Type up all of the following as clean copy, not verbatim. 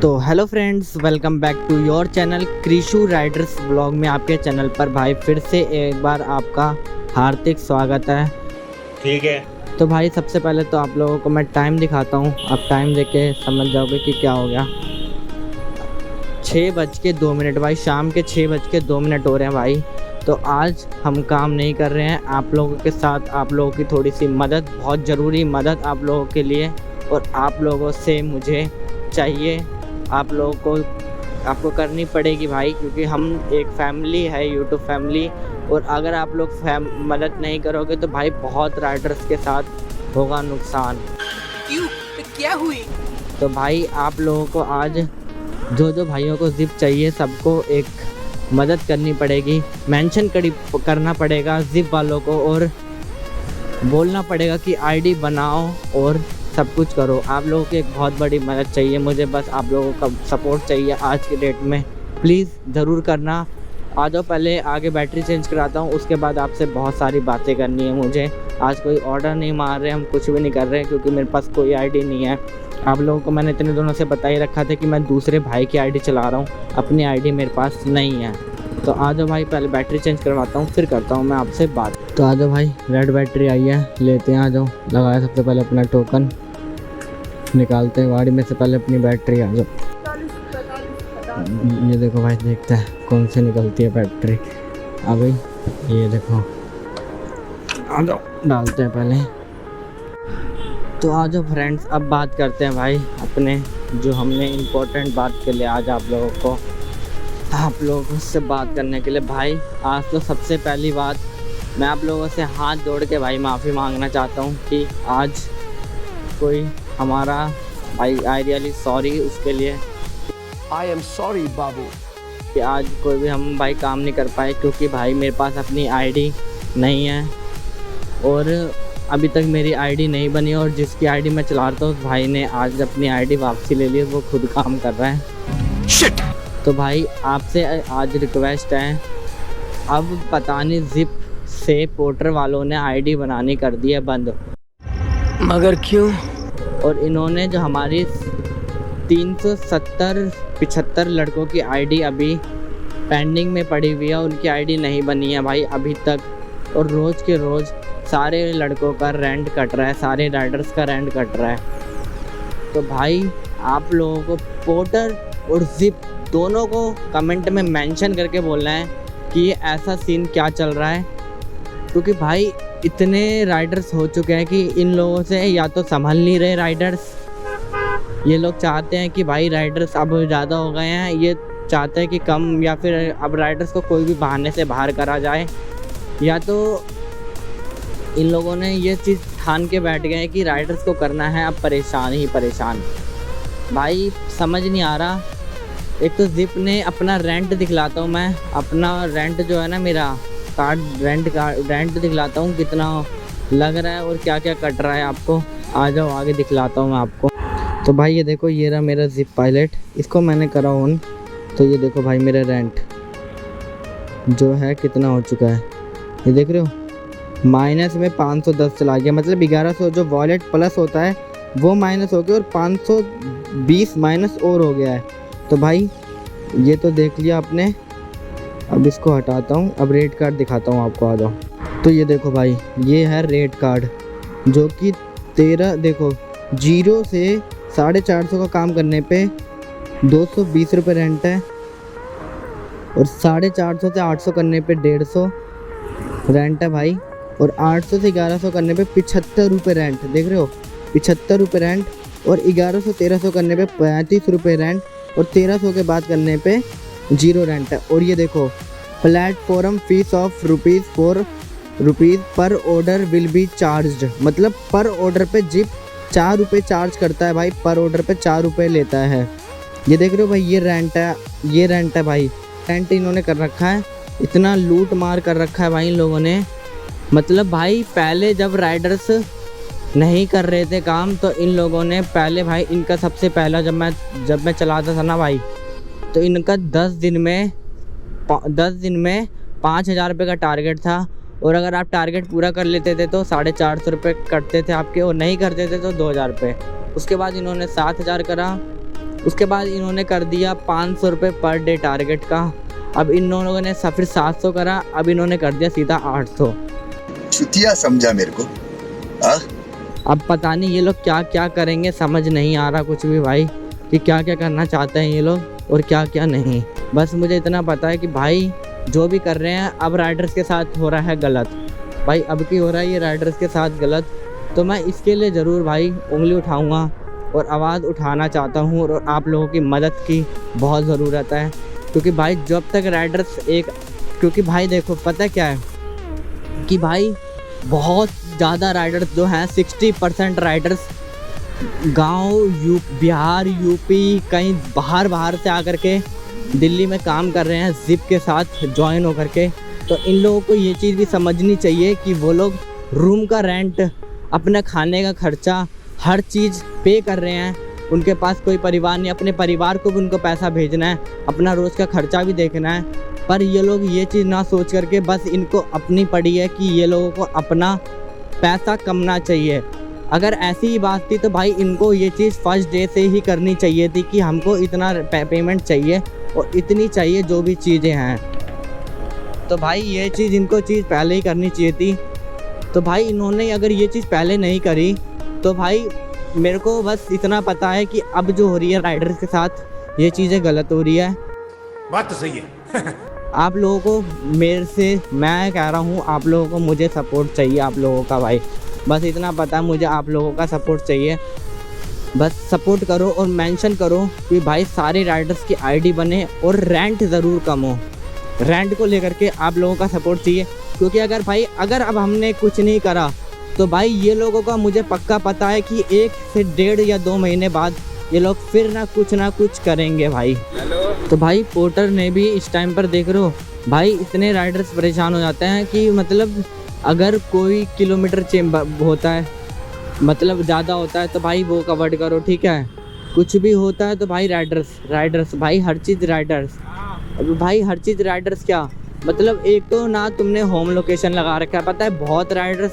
तो hello friends, welcome back to your channel Krishu riders blog में। आपके चैनल पर भाई फिर से एक बार आपका हार्दिक स्वागत है। ठीक है। तो भाई सबसे पहले तो आप लोगों को मैं टाइम दिखाता हूँ, आप टाइम देख के समझ जाओगे कि क्या हो गया। 6:02 भाई, शाम के 6:02 हो रहे हैं भाई। तो आज हम काम नहीं कर रहे हैं, आप लोगों के साथ आप लोगों की थोड़ी सी मदद, बहुत ज़रूरी मदद आप लोगों के लिए और आप लोगों से मुझे चाहिए। आप लोगों को आपको करनी पड़ेगी भाई, क्योंकि हम एक फैमिली है, यूट्यूब फैमिली। और अगर आप लोग मदद नहीं करोगे तो भाई बहुत राइडर्स के साथ होगा नुकसान। क्यों? तो क्या हुई? तो भाई आप लोगों को आज जो भाइयों को जिप चाहिए सबको एक मदद करनी पड़ेगी, मेंशन करना पड़ेगा जिप वालों को और बोलना पड़ेगा कि आईडी बनाओ और सब कुछ करो। आप लोगों की एक बहुत बड़ी मदद चाहिए मुझे, बस आप लोगों का सपोर्ट चाहिए आज के डेट में। प्लीज़ ज़रूर करना। आ जाओ, पहले आगे बैटरी चेंज कराता हूँ, उसके बाद आपसे बहुत सारी बातें करनी है मुझे। आज कोई ऑर्डर नहीं मार रहे, हम कुछ भी नहीं कर रहे क्योंकि मेरे पास कोई आईडी नहीं है। आप लोगों को मैंने इतने दिनों से बता ही रखा था कि मैं दूसरे भाई की आईडी चला रहा हूँ, अपनी आईडी मेरे पास नहीं है। तो आ जाओ भाई, पहले बैटरी चेंज करवाता हूँ, फिर करता हूँ मैं आपसे बात। तो आ जाओ भाई, रेड बैटरी आई है, लेते हैं। आ जाओ, लगाया सबसे पहले अपना टोकन, निकालते हैं गाड़ी में से पहले अपनी बैटरी। आ जाओ, ये देखो भाई, देखते हैं कौन सी निकलती है बैटरी। आ गई, ये देखो। आ जाओ, डालते हैं पहले। तो आ जाओ फ्रेंड्स, अब बात करते हैं भाई अपने जो हमने इम्पोर्टेंट बात के लिए आज आप लोगों से बात करने के लिए। भाई आज तो सबसे पहली बात, मैं आप लोगों से हाथ जोड़ के भाई माफ़ी मांगना चाहता हूँ कि आज कोई हमारा भाई, आई रियली सॉरी उसके लिए। आई एम सॉरी बाबू कि आज कोई भी हम भाई काम नहीं कर पाए क्योंकि भाई मेरे पास अपनी आईडी नहीं है और अभी तक मेरी आईडी नहीं बनी। और जिसकी आईडी मैं चला रहा था उस भाई ने आज अपनी आईडी वापसी ले ली, वो खुद काम कर रहा है। शिट! तो भाई आपसे आज रिक्वेस्ट है, अब पता नहीं जिप से पोर्टर वालों ने आईडी बनानी कर दी है बंद। मगर क्यों? और इन्होंने जो हमारी 375 लड़कों की आईडी अभी पेंडिंग में पड़ी हुई है, उनकी आईडी नहीं बनी है भाई अभी तक। और रोज़ के रोज़ सारे लड़कों का रेंट कट रहा है, सारे राइडर्स का रेंट कट रहा है। तो भाई आप लोगों को पोर्टर और जिप दोनों को कमेंट में मेंशन करके बोलना है कि ये ऐसा सीन क्या चल रहा है, क्योंकि भाई इतने राइडर्स हो चुके हैं कि इन लोगों से या तो संभल नहीं रहे राइडर्स। ये लोग चाहते हैं कि भाई राइडर्स अब ज़्यादा हो गए हैं, ये चाहते हैं कि कम, या फिर अब राइडर्स को कोई भी बहाने से बाहर करा जाए। या तो इन लोगों ने ये चीज़ ठान के बैठ गए हैं कि राइडर्स को करना है अब परेशान ही परेशान। भाई समझ नहीं आ रहा। एक तो जिप ने अपना रेंट दिखलाता हूँ मैं, अपना रेंट जो है ना, मेरा कार्ड रेंट दिखलाता हूँ कितना लग रहा है और क्या क्या कट रहा है आपको। आ जाओ आगे दिखलाता हूँ मैं आपको। तो भाई ये देखो, ये रहा मेरा जिप पायलट, इसको मैंने करा ऑन। तो ये देखो भाई, मेरा रेंट जो है कितना हो चुका है, ये देख रहे हो, माइनस में 510 चला गया। मतलब 1100 जो वॉलेट प्लस होता है वो माइनस हो गया और 520 माइनस और हो गया है। तो भाई ये तो देख लिया आपने। अब इसको हटाता हूँ, अब रेट कार्ड दिखाता हूँ आपको। आ जाओ। तो ये देखो भाई, ये है रेट कार्ड जो कि 13, देखो 0 से 450 का काम करने पे 220 रुपये रेंट है और 450 से 800 करने पे 150 रेंट है भाई, और 800 से 1100 करने पे 75 रुपये रेंट। देख रहे हो, 75 रुपये रेंट, और 1100 1300 करने पे 35 रुपये रेंट, और 1300 के बाद करने पे 0 रेंट है। और ये देखो, प्लेटफॉर्म फीस ऑफ ₹4 पर ऑर्डर विल बी चार्ज्ड। मतलब पर ऑर्डर पे जिप 4 रुपये चार्ज करता है भाई, पर ऑर्डर पे 4 रुपये लेता है। ये देख रहे हो भाई, ये रेंट है, ये रेंट है भाई। रेंट इन्होंने कर रखा है, इतना लूट मार कर रखा है भाई इन लोगों ने। मतलब भाई पहले जब राइडर्स नहीं कर रहे थे काम, तो इन लोगों ने पहले भाई, इनका सबसे पहला जब मैं चलाता था ना भाई, तो इनका 10 दिन में 5,000 रुपये का टारगेट था। और अगर आप टारगेट पूरा कर लेते थे तो 450 रुपये कटते थे आपके, और नहीं करते थे तो 2,000 रुपये। उसके बाद इन्होंने 7,000 करा, उसके बाद इन्होंने कर दिया 500 रुपये पर डे टारगेट का। अब इन लोगों ने फिर 700 करा, अब इन्होंने कर दिया सीधा 800। चुतिया समझा मेरे को। अब पता नहीं ये लोग क्या क्या करेंगे, समझ नहीं आ रहा कुछ भी भाई कि क्या क्या करना चाहते हैं ये लोग और क्या क्या नहीं। बस मुझे इतना पता है कि भाई जो भी कर रहे हैं अब राइडर्स के साथ हो रहा है गलत भाई, अब की हो रहा है ये राइडर्स के साथ गलत। तो मैं इसके लिए ज़रूर भाई उंगली उठाऊंगा और आवाज़ उठाना चाहता हूँ और आप लोगों की मदद की बहुत ज़रूरत है। क्योंकि भाई जब तक राइडर्स क्योंकि भाई देखो पता क्या है कि भाई बहुत ज़्यादा राइडर्स जो हैं 60% राइडर्स गांव बिहार यूपी कहीं बाहर से आकर के दिल्ली में काम कर रहे हैं जिप के साथ ज्वाइन होकर के। तो इन लोगों को ये चीज़ भी समझनी चाहिए कि वो लोग रूम का रेंट, अपना खाने का खर्चा, हर चीज़ पे कर रहे हैं। उनके पास कोई परिवार नहीं, अपने परिवार को भी उनको पैसा भेजना है, अपना रोज़ का खर्चा भी देखना है। पर ये लोग ये चीज़ ना सोच करके बस इनको अपनी पड़ी है कि ये लोगों को अपना पैसा कमाना चाहिए। अगर ऐसी ही बात थी तो भाई इनको ये चीज़ फर्स्ट डे से ही करनी चाहिए थी कि हमको इतना पेमेंट चाहिए और इतनी चाहिए जो भी चीज़ें हैं। तो भाई ये चीज़ इनको पहले ही करनी चाहिए थी। तो भाई इन्होंने अगर ये चीज़ पहले नहीं करी तो भाई मेरे को बस इतना पता है कि अब जो हो रही है राइडर्स के साथ ये चीज़ें गलत हो रही है। बात तो सही है। आप लोगों को मैं कह रहा हूँ आप लोगों को मुझे सपोर्ट चाहिए आप लोगों का भाई, बस इतना पता है मुझे आप लोगों का सपोर्ट चाहिए। बस सपोर्ट करो और मेंशन करो कि भाई सारे राइडर्स की आईडी बने और रेंट ज़रूर कम हो। रेंट को लेकर के आप लोगों का सपोर्ट चाहिए क्योंकि अगर अब हमने कुछ नहीं करा तो भाई ये लोगों का मुझे पक्का पता है कि 1 से 1.5 या 2 महीने बाद ये लोग फिर ना कुछ करेंगे भाई। तो भाई पोर्टर ने भी इस टाइम पर देख रहे हो भाई इतने राइडर्स परेशान हो जाते हैं कि मतलब अगर कोई किलोमीटर होता है मतलब ज़्यादा होता है तो भाई वो कवर करो, ठीक है। कुछ भी होता है तो भाई राइडर्स भाई हर चीज़ राइडर्स। अब भाई हर चीज़ राइडर्स क्या मतलब, एक तो ना तुमने होम लोकेशन लगा रखा है, पता है बहुत राइडर्स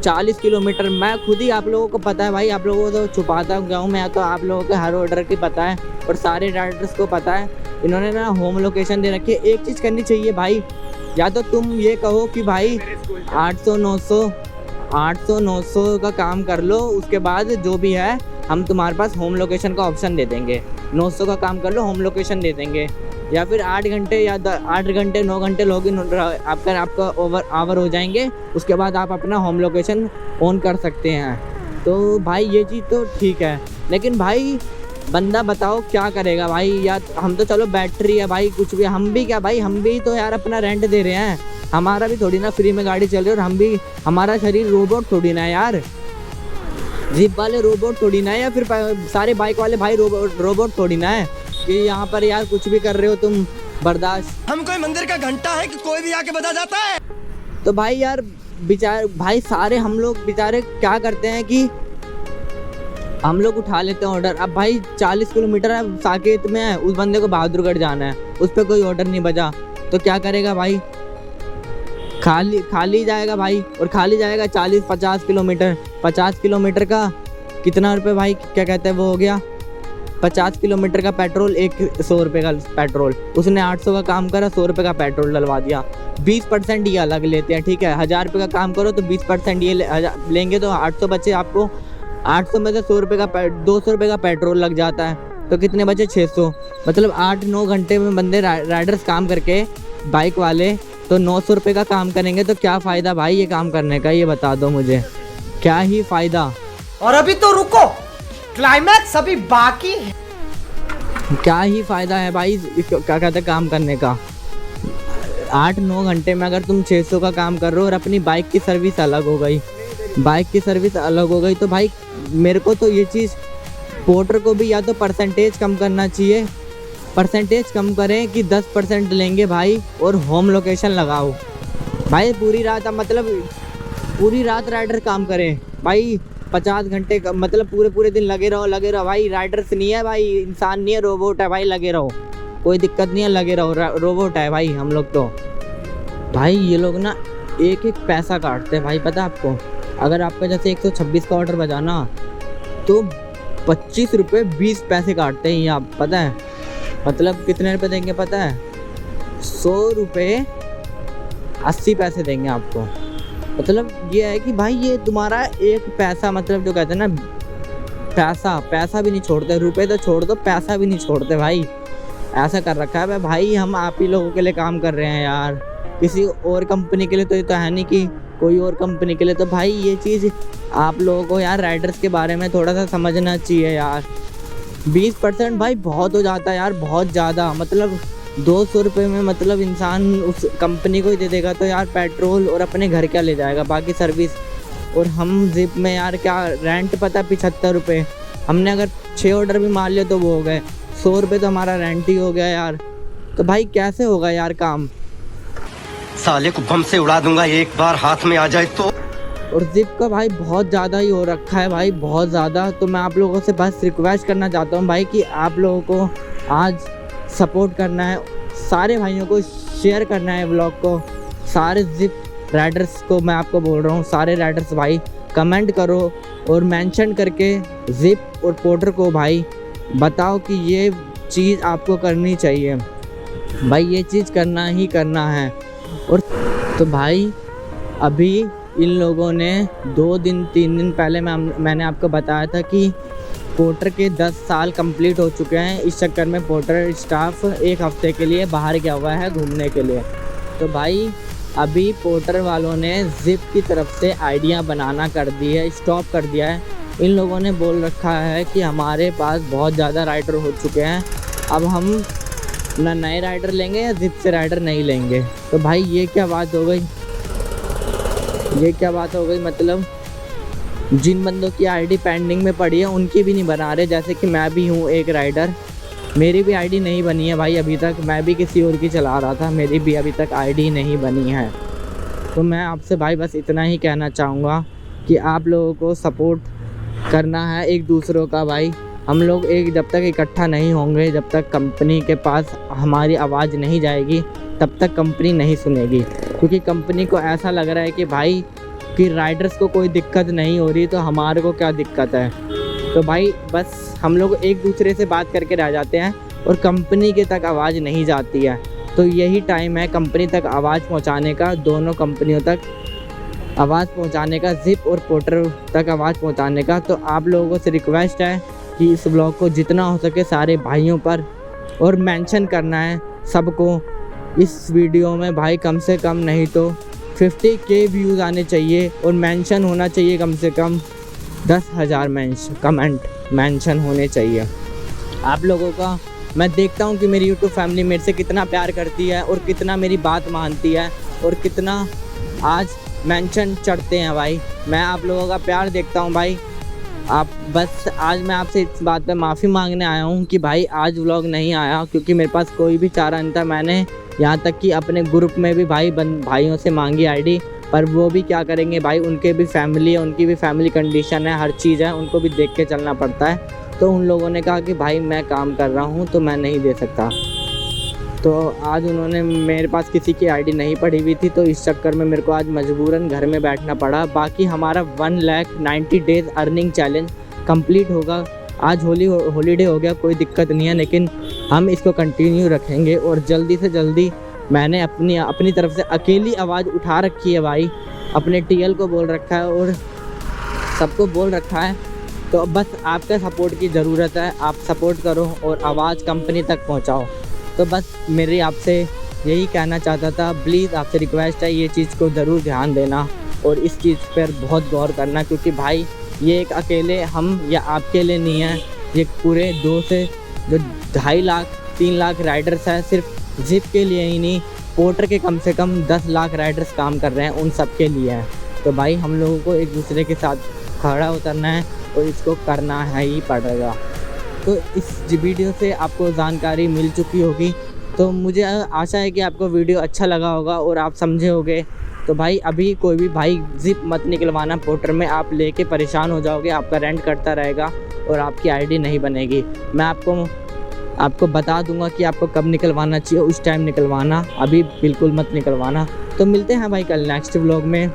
40 किलोमीटर, मैं खुद ही आप लोगों को पता है भाई, आप लोगों को तो छुपाता हूँ मैं तो, आप लोगों को हर ऑर्डर की पता है और सारे राइडर्स को पता है। इन्होंने ना होम लोकेशन दे रखी है। एक चीज़ करनी चाहिए भाई, या तो तुम ये कहो कि भाई 800-900 का काम कर लो, उसके बाद जो भी है हम तुम्हारे पास होम लोकेशन का ऑप्शन दे देंगे। 900 का काम कर लो, होम लोकेशन दे देंगे। या फिर 8 घंटे या 8 घंटे 9 घंटे लॉगिन आपका आवर हो जाएंगे, उसके बाद आप अपना होम लोकेशन ऑन कर सकते हैं। तो भाई ये चीज़ तो ठीक है, लेकिन भाई बंदा बताओ क्या करेगा भाई। या हम तो चलो बैटरी है भाई, कुछ भी, हम भी क्या भाई, हम भी तो यार अपना रेंट दे रहे हैं, हमारा भी थोड़ी ना फ्री में गाड़ी चल रही है। और हम भी, हमारा शरीर रोबोट थोड़ी ना है यार, जीप वाले रोबोट थोड़ी ना है, या फिर सारे बाइक वाले भाई रोबोट थोड़ी ना है कि यहाँ पर यार कुछ भी कर रहे हो तुम बर्दाश्त। हम कोई मंदिर का घंटा है कि कोई भी आके बजा जाता है। तो भाई यार बेचारे भाई सारे हम लोग बेचारे क्या करते हैं कि हम लोग उठा लेते हैं ऑर्डर। अब भाई 40 किलोमीटर है, साकेत में है, उस बंदे को बहादुरगढ़ जाना है, उस पर कोई ऑर्डर नहीं बजा तो क्या करेगा भाई, खाली जाएगा भाई। और खाली जाएगा 40-50 किलोमीटर, 50 किलोमीटर का कितना रुपए भाई, क्या कहते हैं वो हो गया 50 किलोमीटर का पेट्रोल, 100 रुपये का पेट्रोल। उसने 800 का काम करा, 100 रुपये का पेट्रोल डलवा दिया। 20% ये अलग लेते हैं, ठीक है। 1000 रुपये का काम करो तो 20% ये लेंगे, तो 800 बचे आपको। 800 में से 100 रुपये का 200 रुपये का पेट्रोल लग जाता है, तो कितने बचे 600। मतलब 8-9 घंटे में बंदे राइडर्स काम करके बाइक वाले तो 900 रुपये का काम करेंगे, तो क्या फ़ायदा भाई ये काम करने का, ये बता दो मुझे, क्या ही फ़ायदा। और अभी तो रुको, क्लाइमैक्स अभी बाकी है। क्या ही फ़ायदा है भाई क्या कहते हैं काम करने का। 8-9 घंटे में अगर तुम 600 का काम कर रहे हो और अपनी बाइक की सर्विस अलग हो गई, तो भाई मेरे को तो ये चीज़ पोर्टर को भी या तो परसेंटेज कम करना चाहिए, परसेंटेज कम करें कि 10% लेंगे भाई, और होम लोकेशन लगाओ भाई। पूरी रात, मतलब पूरी रात राइडर काम करें भाई, 50 घंटे का मतलब पूरे दिन लगे रहो भाई। राइडर्स नहीं है भाई, इंसान नहीं है, रोबोट है भाई, लगे रहो, कोई दिक्कत नहीं है, लगे रहो, रोबोट है भाई हम लोग तो। भाई ये लोग ना एक पैसा काटते हैं भाई, पता है आपको। अगर आपका जैसे 126 का ऑर्डर बजाना तो 25 रुपये 20 पैसे काटते हैं यहाँ, पता है? मतलब कितने रुपए देंगे पता है? 100 रुपये 80 पैसे देंगे आपको। मतलब ये है कि भाई ये तुम्हारा एक पैसा, मतलब जो कहते हैं ना पैसा भी नहीं छोड़ते, रुपए तो छोड़ दो पैसा भी नहीं छोड़ते भाई, ऐसा कर रखा है भाई। हम आप ही लोगों के लिए काम कर रहे हैं यार, किसी और कंपनी के लिए तो ये तो है नहीं कि कोई और कंपनी के लिए। तो भाई ये चीज़ आप लोगों को यार राइडर्स के बारे में थोड़ा सा समझना चाहिए यार। 20% भाई बहुत हो जाता है यार, बहुत ज़्यादा। मतलब 200 रुपये में मतलब इंसान उस कंपनी को ही दे देगा तो यार पेट्रोल और अपने घर क्या ले जाएगा, बाकी सर्विस। और हम जिप में यार क्या रेंट पता 75 रुपये, हमने अगर 6 ऑर्डर भी मार लिया तो वो हो गए 100 रुपये, तो हमारा रेंट ही हो गया यार। तो भाई कैसे होगा यार काम? साले को बम से उड़ा दूंगा एक बार हाथ में आ जाए तो। और जिप का भाई बहुत ज़्यादा ही हो रखा है भाई, बहुत ज़्यादा। तो मैं आप लोगों से बस रिक्वेस्ट करना चाहता हूँ भाई कि आप लोगों को आज सपोर्ट करना है, सारे भाइयों को शेयर करना है व्लॉग को, सारे जिप राइडर्स को मैं आपको बोल रहा हूँ, सारे राइडर्स भाई कमेंट करो और मेंशन करके जिप और पोर्टर को भाई बताओ कि ये चीज़ आपको करनी चाहिए भाई, ये चीज़ करना ही करना है। और तो भाई अभी इन लोगों ने 2 दिन 3 दिन पहले मैंने आपको बताया था कि पोर्टर के 10 साल कंप्लीट हो चुके हैं। इस चक्कर में पोर्टर स्टाफ 1 हफ्ते के लिए बाहर गया हुआ है घूमने के लिए। तो भाई अभी पोर्टर वालों ने जिप की तरफ से आइडिया बनाना कर दी है, स्टॉप कर दिया है। इन लोगों ने बोल रखा है कि हमारे पास बहुत ज़्यादा राइडर हो चुके हैं, अब हम ना नए राइडर लेंगे या जिप से राइडर नहीं लेंगे। तो भाई ये क्या बात हो गई, ये क्या बात हो गई? मतलब जिन बंदों की आईडी पेंडिंग में पड़ी है उनकी भी नहीं बना रहे। जैसे कि मैं भी हूँ एक राइडर, मेरी भी आईडी नहीं बनी है भाई अभी तक, मैं भी किसी और की चला रहा था, मेरी भी अभी तक आईडी नहीं बनी है। तो मैं आपसे भाई बस इतना ही कहना चाहूँगा कि आप लोगों को सपोर्ट करना है एक दूसरों का भाई। हम लोग जब तक इकट्ठा नहीं होंगे, जब तक कंपनी के पास हमारी आवाज़ नहीं जाएगी, तब तक कंपनी नहीं सुनेगी। क्योंकि कंपनी को ऐसा लग रहा है कि भाई कि राइडर्स को कोई दिक्कत नहीं हो रही तो हमारे को क्या दिक्कत है। तो भाई बस हम लोग एक दूसरे से बात करके रह जाते हैं और कंपनी के तक आवाज़ नहीं जाती है। तो यही टाइम है कंपनी तक आवाज़ पहुंचाने का, दोनों कंपनियों तक आवाज़ पहुंचाने का, जिप और पोर्टर तक आवाज़ पहुंचाने का। तो आप लोगों से रिक्वेस्ट है कि इस ब्लॉग को जितना हो सके सारे भाइयों पर और मेंशन करना है सबको इस वीडियो में भाई। कम से कम नहीं तो 50K व्यूज़ आने चाहिए और मेंशन होना चाहिए कम से कम 10,000 कमेंट मेंशन होने चाहिए आप लोगों का। मैं देखता हूँ कि मेरी यूट्यूब फैमिली मेरे से कितना प्यार करती है और कितना मेरी बात मानती है और कितना आज मेंशन चढ़ते हैं भाई। मैं आप लोगों का प्यार देखता हूँ भाई। आप बस आज मैं आपसे इस बात पे माफ़ी मांगने आया हूँ कि भाई आज व्लॉग नहीं आया क्योंकि मेरे पास कोई भी चारा नहीं था। मैंने यहाँ तक कि अपने ग्रुप में भी भाइयों से मांगी आईडी, पर वो भी क्या करेंगे भाई, उनके भी फैमिली है, उनकी भी फैमिली कंडीशन है, हर चीज़ है, उनको भी देख के चलना पड़ता है। तो उन लोगों ने कहा कि भाई मैं काम कर रहा हूँ तो मैं नहीं दे सकता। तो आज उन्होंने मेरे पास किसी की आईडी नहीं पड़ी हुई थी, तो इस चक्कर में मेरे को आज मजबूरन घर में बैठना पड़ा। बाकी हमारा 1,90,000 डेज़ अर्निंग चैलेंज कंप्लीट होगा। आज हॉलीडे हो गया, कोई दिक्कत नहीं है, लेकिन हम इसको कंटिन्यू रखेंगे और जल्दी से जल्दी मैंने अपनी तरफ से अकेली आवाज़ उठा रखी है भाई, अपने टीएल को बोल रखा है और सबको बोल रखा है। तो बस आपके सपोर्ट की ज़रूरत है, आप सपोर्ट करो और आवाज़ कंपनी तक पहुंचाओ। तो बस मेरी आपसे यही कहना चाहता था, प्लीज़ आपसे रिक्वेस्ट है ये चीज़ को ज़रूर ध्यान देना और इस चीज़ पर बहुत गौर करना, क्योंकि भाई ये एक अकेले हम या आपके लिए नहीं है, ये पूरे 2 से 2.5 लाख 3 लाख राइडर्स हैं। सिर्फ जिप के लिए ही नहीं, पोर्टर के कम से कम 10 लाख राइडर्स काम कर रहे हैं, उन सब के लिए है। तो भाई हम लोगों को एक दूसरे के साथ खड़ा उतरना है और इसको करना है ही पड़ेगा। तो इस वीडियो से आपको जानकारी मिल चुकी होगी, तो मुझे आशा है कि आपको वीडियो अच्छा लगा होगा और आप समझे होगे। तो भाई अभी कोई भी भाई जिप मत निकलवाना पोर्टर में, आप लेके परेशान हो जाओगे, आपका रेंट कटता रहेगा और आपकी आईडी नहीं बनेगी। मैं आपको बता दूंगा कि आपको कब निकलवाना चाहिए, उस टाइम निकलवाना, अभी बिल्कुल मत निकलवाना। तो मिलते हैं भाई कल नेक्स्ट व्लॉग में।